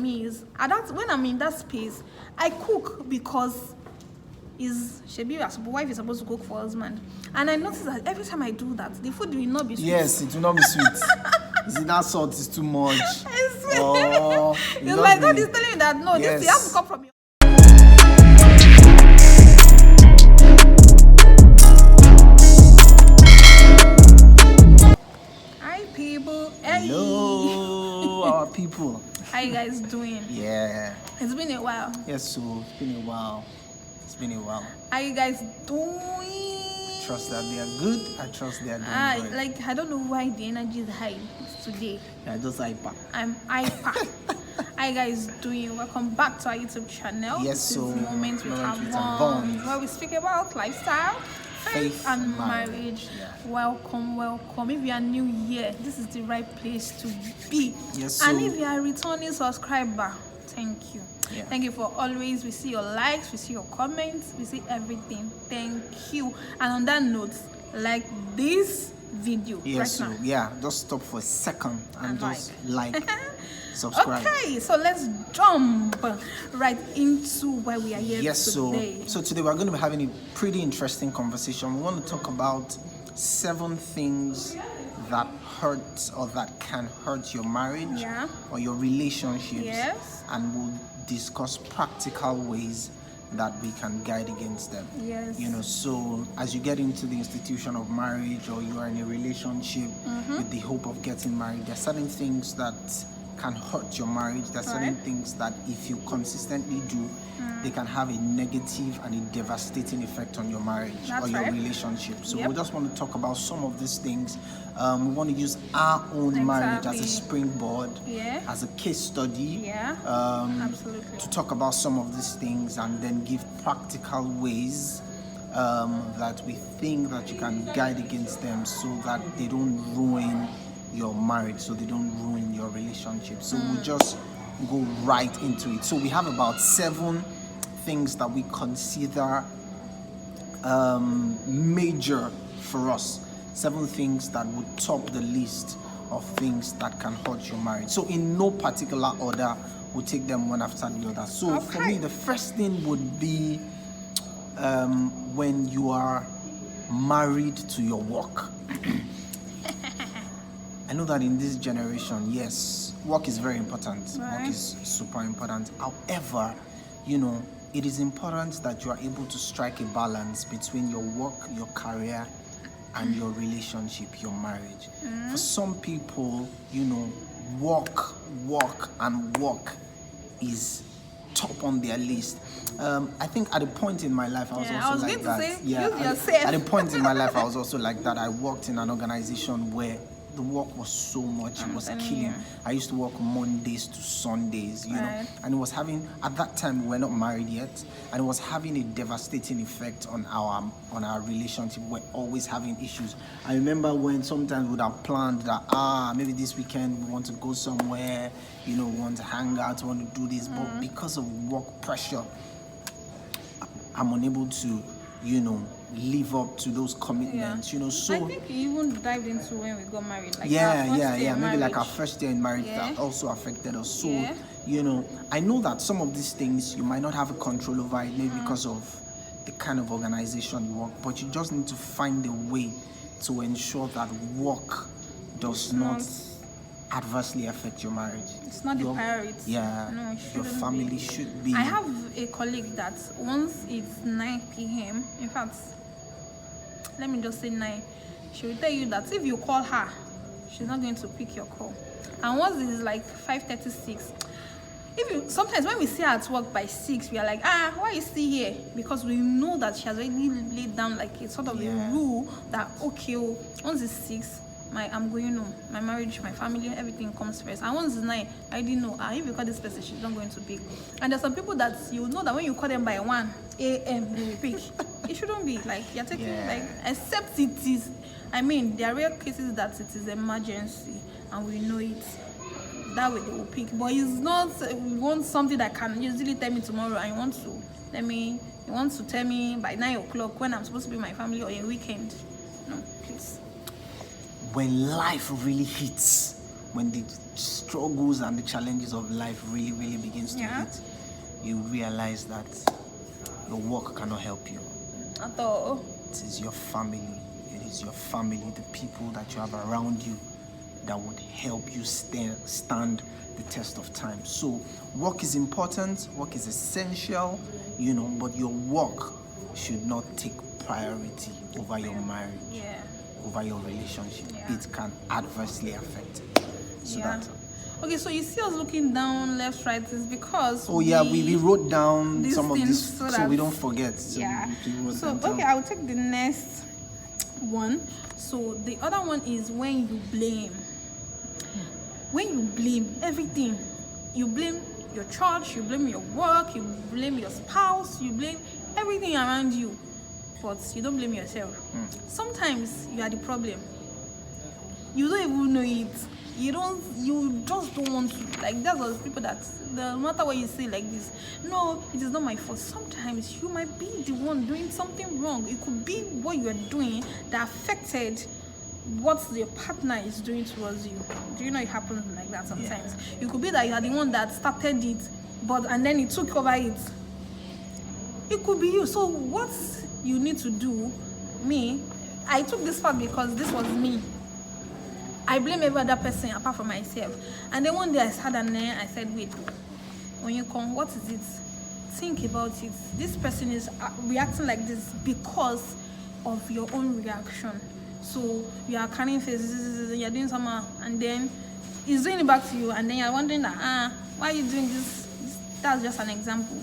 me is, when I'm in that space, I cook because wife is supposed to cook for husband. And I notice that every time I do that, the food will not be sweet. Yes, it will not be sweet. Is it that salt is too much? Oh, it's like God is telling me that no, yes. This has to come from you. Hi people. Hey. Hello, our people. How you guys doing? Yeah. It's been a while. Yes, so it's been a while. How you guys doing? I trust that they are good. I trust they are doing good. Like I don't know why the energy is high today. Yeah, just hyper. I'm hyper. How you guys doing? Welcome back to our YouTube channel. Yes, this so is Moments with Moments Avon, where we speak about lifestyle, faith and marriage. Yeah. Welcome. If you are new here, this is the right place to be. Yes, and if you are a returning subscriber, thank you. Yeah. Thank you for always. We see your likes, we see your comments, we see everything. Thank you. And on that note, like this video yes, right now. Yeah, just stop for a second and just like subscribe. Okay, so let's jump right into where we are here today. So today we're going to be having a pretty interesting conversation. We want to talk about 7 things that hurt or that can hurt your marriage or your relationships. Yes. And we'll discuss practical ways that we can guide against them. Yes. So as you get into the institution of marriage or you are in a relationship with the hope of getting married, there are certain things that can hurt your marriage. There are certain things that if you consistently do, they can have a negative and a devastating effect on your marriage or your relationship. So we just want to talk about some of these things. We want to use our own marriage as a springboard, as a case study, absolutely, to talk about some of these things and then give practical ways that we think that you can guide against them so that they don't ruin your marriage, so they don't ruin your relationship. So we'll just go right into it. So we have about 7 things that we consider major for us. 7 things that would top the list of things that can hurt your marriage. So in no particular order, we'll take them one after the other. So for me, the first thing would be when you are married to your work. I know that in this generation, yes, work is very important. Work is super important. However, it is important that you are able to strike a balance between your work, your career, and your relationship, your marriage. For some people, work is top on their list. I think at a point in my life, I was also like that. At a point in my life, I was also like that. I worked in an organization where the work was so much, it was killing. I used to work Mondays to Sundays, and it was having, at that time we were not married yet, and it was having a devastating effect on our relationship. We're always having issues. I remember when sometimes we would have planned that maybe this weekend we want to go somewhere, we want to hang out, we want to do this, but because of work pressure, I'm unable to, live up to those commitments, So I think you even dived into when we got married. Like maybe like our first year in marriage that also affected us. So, I know that some of these things you might not have a control over it, maybe because of the kind of organization you work, but you just need to find a way to ensure that work does not adversely affect your marriage. It's not the priority. No, your family should be. I have a colleague that once it's 9 p.m. in fact, let me just say 9. She will tell you that if you call her, she's not going to pick your call. And once it is like 5:36, sometimes when we see her at work by 6, we are like, why are you still here? Because we know that she has already laid down like a sort of a rule that once it's 6, I'm going home. My marriage, my family, everything comes first. And once it's 9, I didn't know. If you call this person, she's not going to pick. And there's some people that you know that when you call them by 1 a.m., they will pick. It shouldn't be like you're taking except it is. There are rare cases that it is emergency, and we know it. That way they will pick. But it's not. We want something that can usually tell me tomorrow, and you want to tell me by 9 o'clock when I'm supposed to be with my family or a weekend. No, please. When life really hits, when the struggles and the challenges of life really, really begins to hit, you realize that your work cannot help you. At all. It is your family. It is your family, the people that you have around you that would help you stand the test of time. So work is important, work is essential, but your work should not take priority over your marriage, over your relationship. It can adversely affect it. So that. Okay, so you see us looking down left, right is because we wrote down some of this so we don't forget. I will take the next one. So the other one is when you blame. When you blame everything, you blame your church, you blame your work, you blame your spouse, you blame everything around you, but you don't blame yourself. Sometimes you are the problem. You don't even know it. You just don't want to. Like, that's those people that no matter what you say like this, no, it is not my fault. Sometimes you might be the one doing something wrong. It could be what you are doing that affected what your partner is doing towards you. Do you know it happens like that sometimes? You could be that you are the one that started it, and then it took over it. It could be you. So what you need to do, I took this part because this was me. I blame every other person apart from myself. And then one day I sat and then I said, wait, when you come, what is it? Think about it. This person is reacting like this because of your own reaction. So you are carrying faces, you're doing something, and then he's doing it back to you, and then you're wondering that, why are you doing this? That's just an example.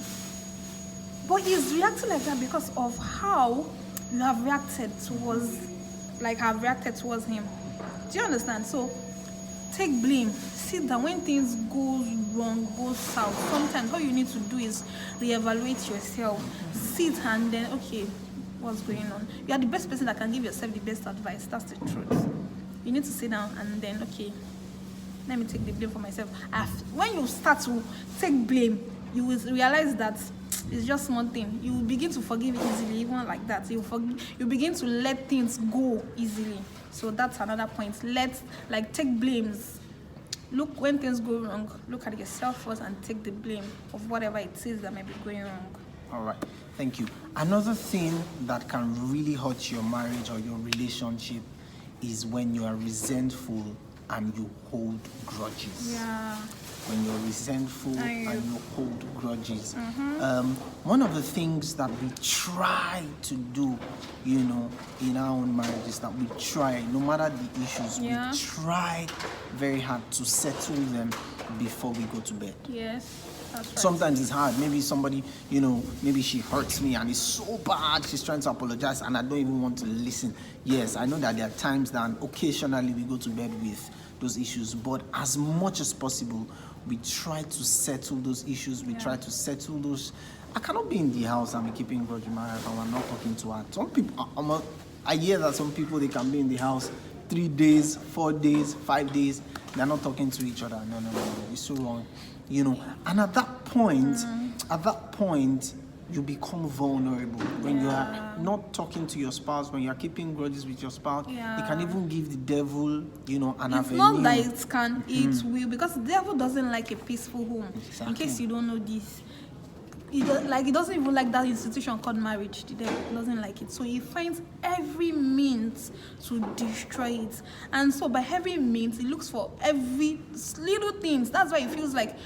But he's reacting like that because of how you have reacted towards, I've reacted towards him. Do you understand? So take blame. Sit down. When things go wrong, go south, sometimes all you need to do is reevaluate yourself. Sit and then, okay, what's going on? You are the best person that can give yourself the best advice. That's the truth. You need to sit down and then, okay, let me take the blame for myself. When you start to take blame, you will realize that it's just small thing. You will begin to forgive easily, even like that. You begin to let things go easily. So that's another point. Take blames. Look, when things go wrong, look at yourself first and take the blame of whatever it is that may be going wrong. All right, thank you. Another thing that can really hurt your marriage or your relationship is when you are resentful and you hold grudges. Yeah. When you're resentful and you hold grudges. One of the things that we try to do, in our own marriages, that we try, no matter the issues, we try very hard to settle them before we go to bed. Yes. That's right. Sometimes it's hard. Maybe somebody, maybe she hurts me and it's so bad. She's trying to apologize and I don't even want to listen. Yes, I know that there are times that occasionally we go to bed with those issues, but as much as possible, we try to settle those issues. We try to settle those. I cannot be in the house and be keeping grudge in my heart and I'm not talking to her. Some people, I hear that some people, they can be in the house 3 days, 4 days, 5 days. They're not talking to each other. No. It's so wrong. And at that point, you become vulnerable. When you are not talking to your spouse, when you are keeping grudges with your spouse, it can even give the devil, an avenue. It's not that it can, it will, because the devil doesn't like a peaceful home. Exactly. In case you don't know this. He doesn't even like that institution called marriage. The devil doesn't like it. So he finds every means to destroy it. And so by every means, he looks for every little things. That's why it feels like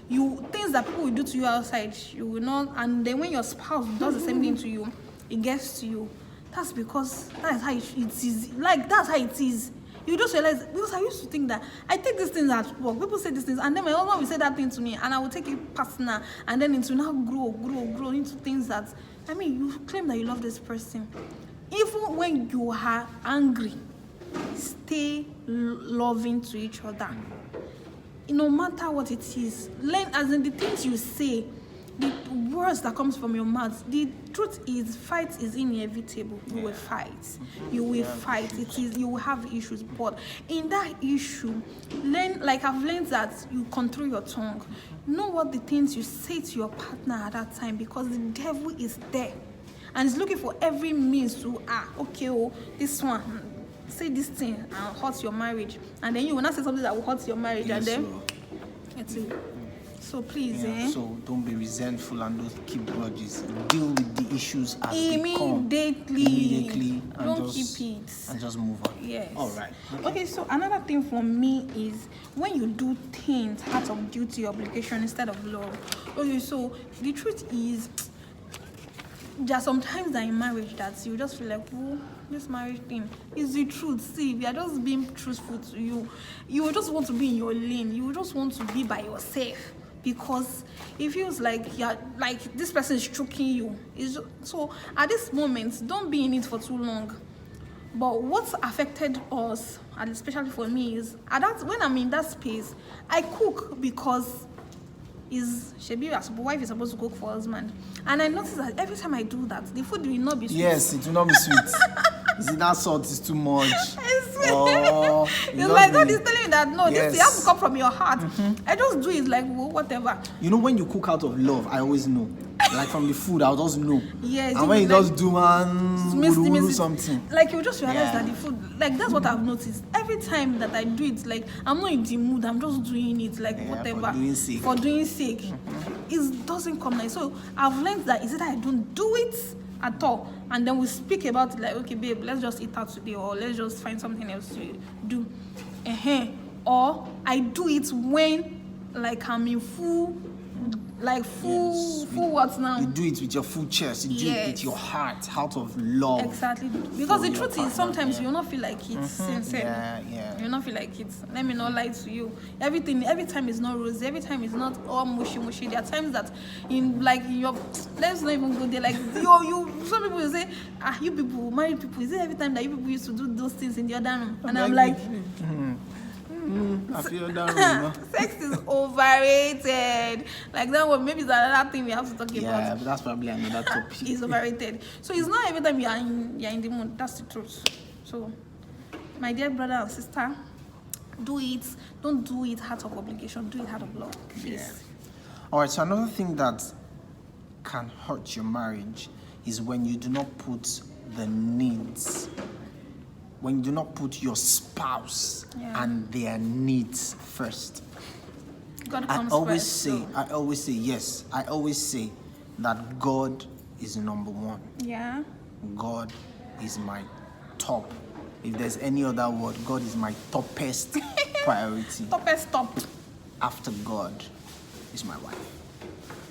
things that people will do to you outside, you will not. And then when your spouse does the same thing to you, it gets to you. That's because that is how it is. That's how it is. You just realize, because I used to think that I take these things at work, people say these things, and then my husband will say that thing to me, and I will take it personal, and then it will now grow into things that, you claim that you love this person. Even when you are angry, stay loving to each other. No matter what it is, learn, as in the things you say, the words that comes from your mouth. The truth is, fight is inevitable. You will fight. You will fight. You will have issues. But in that issue, I've learned that you control your tongue. Know what the things you say to your partner at that time, because the devil is there and is looking for every means to this one. say this thing and hurt your marriage, and then you will not say something that will hurt your marriage, and then it's so please, So don't be resentful and don't keep grudges. Deal with the issues as they come. Immediately. Don't keep it. And just move on. Yes. All right. Okay, so another thing for me is when you do things out of duty, obligation instead of love. Okay, so the truth is, there are some times that in marriage that you just feel like, oh, this marriage thing is the truth. See, if you are just being truthful to you, you will just want to be in your lane. You will just want to be by yourself. Because it feels like you're like this person is choking you. So at this moment, don't be in it for too long. But what's affected us, and especially for me, is when I'm in that space, I cook because wife is supposed to cook for husband. And I notice that every time I do that, the food will not be sweet. Yes, it will not be sweet. See, that salt is too much. Oh, it's like God is telling me that no, this has to come from your heart. I just do it like whatever. You know, when you cook out of love, I always know. Like from the food, I'll just know. Yes. And when you just do something, like you just realize that the food, like that's what I've noticed. Every time that I do it, like I'm not in the mood. I'm just doing it like whatever for doing sake. It doesn't come nice. So I've learned that is it that I don't do it at all, and then we speak about it like, okay, babe, let's just eat out today, or let's just find something else to do. Or I do it when like I'm in full what now? You do it with your full chest. You do it with your heart, out of love. Exactly. Because the truth is, sometimes you'll not feel like it's sincere. You'll not feel like it's. Let me not lie to you. Every time is not rosy. Every time is not all mushy. There are times that let's not even go there. Like some people will say, you people, married people, is it every time that you people used to do those things in the other room? And I'm like. I feel that Sex is overrated. Like that one, maybe it's another thing we have to talk about. Yeah, but that's probably another topic. It's overrated. So it's not every time you're in the mood. That's the truth. So, my dear brother and sister, do it. Don't do it out of obligation. Do it out of love, please. Yeah. All right. So another thing that can hurt your marriage is when you do not put the needs. When you do not put your spouse and their needs first. God comes I always say that God is number one. Yeah. God is my top. If there's any other word, God is my toppest priority. Top. After God is my wife.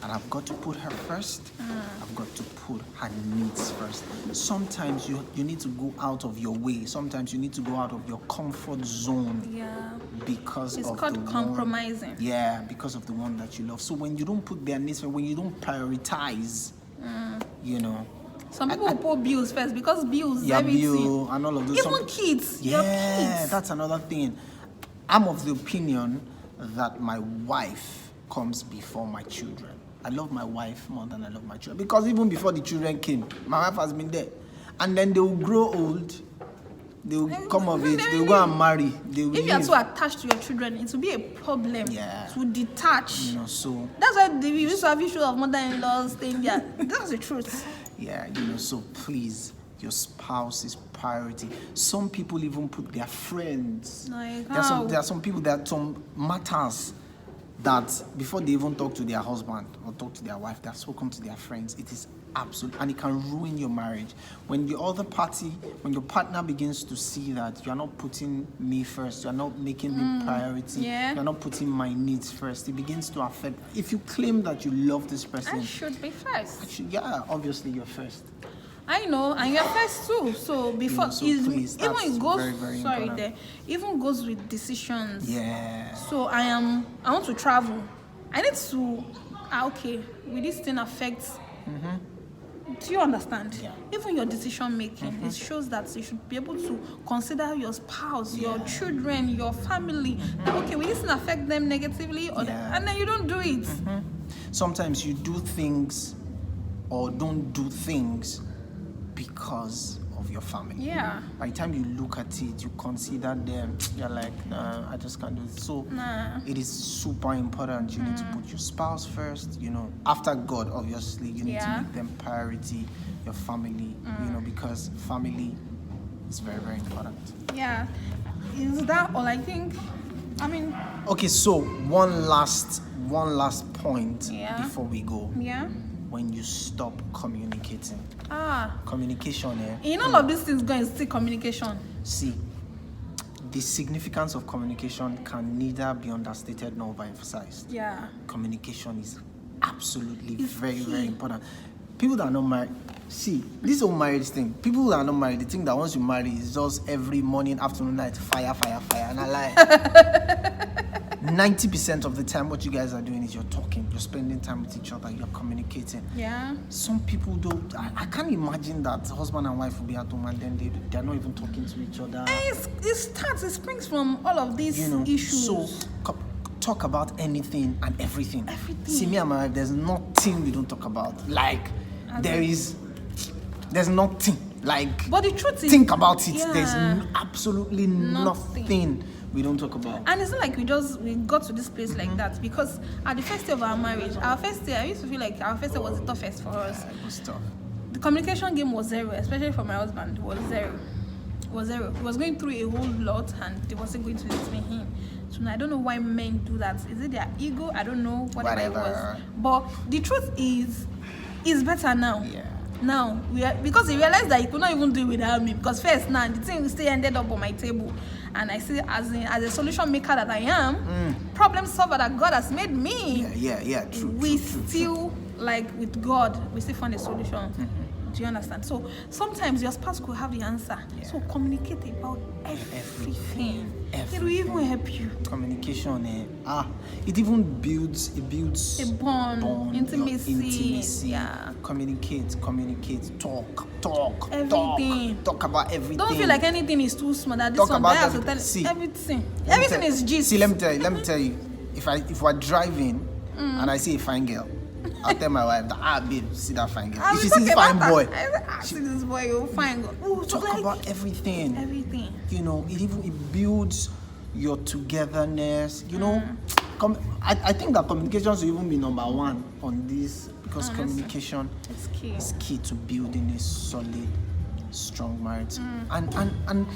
And I've got to put her first. I've got to put her needs first. Sometimes you need to go out of your way. Sometimes you need to go out of your comfort zone. Yeah. Because it's of called compromising. Because of the one that you love. So when you don't put their needs first, when you don't prioritize, Some people will put bills first because bills, bill and all of those. Even kids. Yeah, that's another thing. I'm of the opinion that my wife comes before my children. I love my wife more than I love my children. Because even before the children came, my wife has been there. And then they will grow old. They will come of age. They will go and marry. They will if you are too attached to your children, it will be a problem to detach. So that's why we used to have issues of mother-in-law staying there. That's the truth. So please, your spouse is priority. Some people even put their friends. There are some people that some matters that before they even talk to their husband or talk to their wife, they have spoken to their friends. It is absolute, and it can ruin your marriage. When the other party, when your partner begins to see that you're not putting me first, you're not making me priority, you're not putting my needs first, it begins to affect. If you claim that you love this person, I should be first. Obviously you're first. I know, and you're first too. So before please, even goes very, very important. Even goes with decisions. Yeah. So I want to travel. I need to will this thing affect do you understand? Yeah. Even your decision making, it shows that you should be able to consider your spouse, your children, your family. Will this thing affect them negatively and then you don't do it. Sometimes you do things or don't do things because of your family. Yeah. By the time you look at it, you consider them, you're like, nah, I just can't do it. So it is super important. You need to put your spouse first, after God, obviously, you need to make them priority, your family, because family It's very, very important. Yeah. Is that all? I think, okay, so one last point before we go. Yeah. When you stop communicating. Communication, in all of these things going, still communication. See, the significance of communication can neither be understated nor overemphasized. Yeah. Communication is absolutely very, very important. People that are not married, see, this whole marriage thing, people that are not married, they think that once you marry, it's just every morning, afternoon, night, fire, and I lie. 90% of the time, what you guys are doing is you're talking, you're spending time with each other, you're communicating. Yeah. Some people don't. I can't imagine that husband and wife will be at home and then they're not even talking to each other. It springs from all of these issues. So talk about anything and everything. See, me and my wife, there's nothing we don't talk about. Like, there's nothing. Like, but the truth is, think about it. Yeah. There's absolutely nothing we don't talk about. And it's not like we got to this place like that, because at the first day of our marriage, I used to feel like our first day was the toughest for us. Yeah, it was tough. The communication game was zero, especially for my husband. It was zero. He was going through a whole lot and they wasn't going to listen to him. So I don't know why men do that. Is it their ego? I don't know. Whatever it was. But the truth is, it's better now. Yeah. Now, because he realized that he could not even do it without me. Because first, now, the thing still ended up on my table. And I see as a solution maker that I am, problem solver that God has made me. Yeah. True. Like with God, we still find a solution. Mm-hmm. Do you understand? So sometimes your spouse could have the answer. Yeah. So communicate about everything. It will even help you. Communication, it even builds a bond, intimacy. Yeah. Communicate, talk everything. Talk about everything. Don't feel like anything is too small. That this one I have to tell everything. Everything is gist. See, let me tell you. If we're driving and I see a fine girl, I'll tell my wife that, babe, see that fine girl. If she sees fine boy, see this boy, you fine girl. Ooh, talk about everything. Everything. It builds your togetherness. I think that communication should even be number one on this, because communication is key to building a solid, strong marriage. And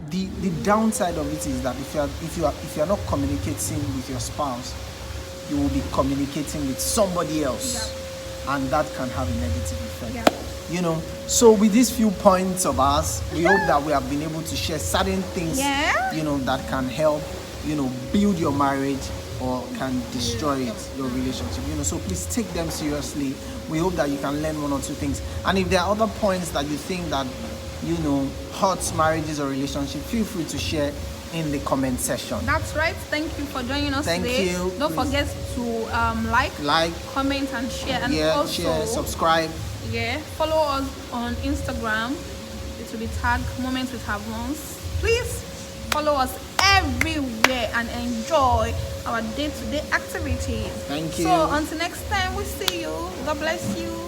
the downside of it is that if you are not communicating with your spouse, you will be communicating with somebody else, and that can have a negative effect. So with these few points of ours, we hope that we have been able to share certain things that can help build your marriage or can destroy your relationship. So please take them seriously. We hope that you can learn one or two things, and if there are other points that you think that hurts marriages or relationships, feel free to share in the comment section. That's right. Thank you for joining us today. Thank you. Don't forget to like, comment, and share. And also share, subscribe. Yeah, follow us on Instagram. It will be tagged Moments with Havons. Please follow us everywhere and enjoy our day-to-day activities. Thank you. So until next time, we see you. God bless you.